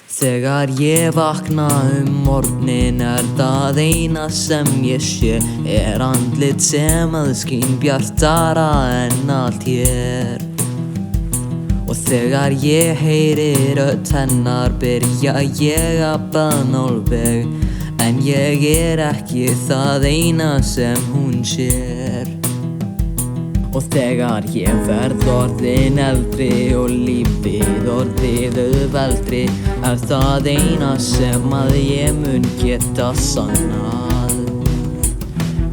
Þegar ég vakna morgnin það eina sem ég sé andlit sem skín bjartara en allt hér. Og þegar ég heyri rödd hennar byrja ég að bana alveg, en ég ekki það eina sem hún sér. Og þegar ég verð orðin eldri og lífið orðið auðveldri það eina sem ég mun geta sannað.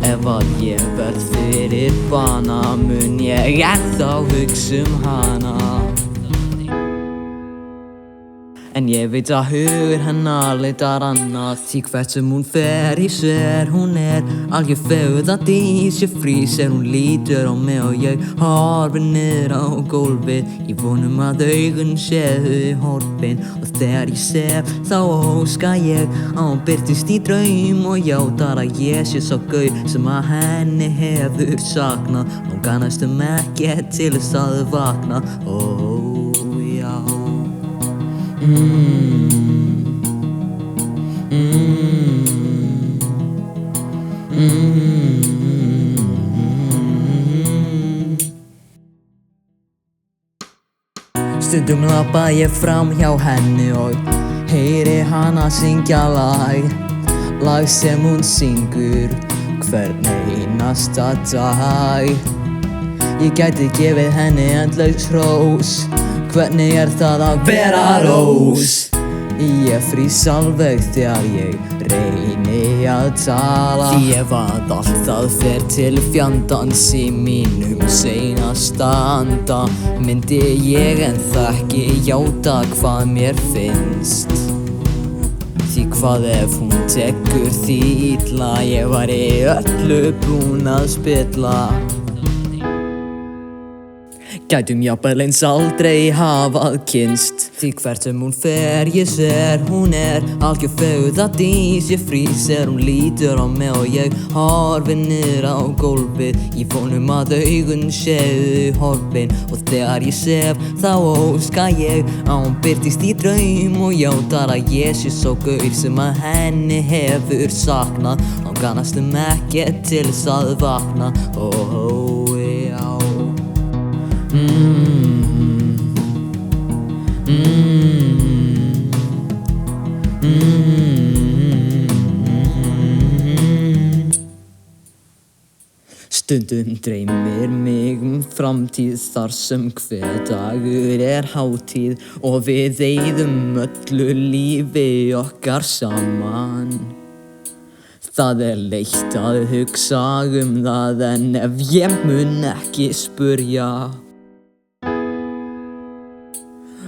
Ef ég verð fyrir bana mun ég ennþá hugsa hana. En ég veit að hugur hennar leitar annað, því hvert sem hún fer í sér hún algjör fegurðardís. Ég frýs hún lítur á mig og ég horfi niður á gólfið í von að augun séu horfin. Og þegar ég sef þá óska ég að hún birtist í draum og játar að ég sé sá gaur sem að henni hefur saknað. Langar næstum ekkert til þess að vakna. Já. Stundum labba ég fram hjá henni og heyri hana syngja lag sem hún syngur hvern einasta dag. Ég gæti gefið henni endalaus hrós, hvernig það að vera rós? Ég frýs alveg þegar ég reyni að tala, því ef allt það fer til fjandans í mínum seinasta anda myndi ég ekki játa hvað mér finnst. Því hvað ef hún tekur því illa, ég væri öllu búin að spilla. Gætum jafnvel eins aldrei hafað kynnst, því hvert sem hún fer ég sér hún algjör fegurðardís. Ég frýs hún lítur á mig og ég horfi niður á gólfið í von að augun séu horfin. Og þegar ég sef þá óska ég að hún birtist í draum og játar að ég sé sá gaur sem að henni hefur saknað. Langar næstum ekkert til þess að vakna. Já. Stundum dreymir mig framtíð þar sem hver dagur hátíð og við eyðum öllu lífi okkar saman. Það leitt að hugsa það, en ef ég mun ekki spurja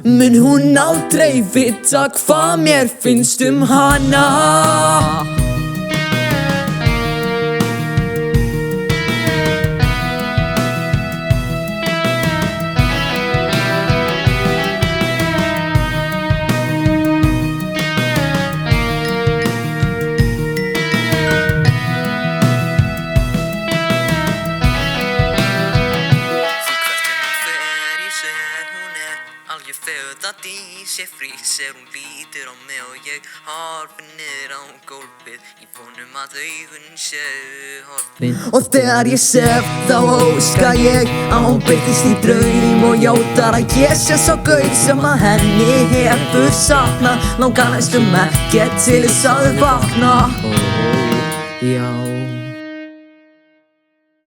mun hún aldrei vita hvað mér finnst hana. Algjör fegurðardís, ég frýs hún lítur á mig og ég horfi niður á gólfið í von að augun séu horfin. Og þegar ég sef þá óska ég að hún birtist í draum og játar að ég sé sá gaur sem að henni hefur saknað. Langar næstum ekkert til þess að vakna. Já.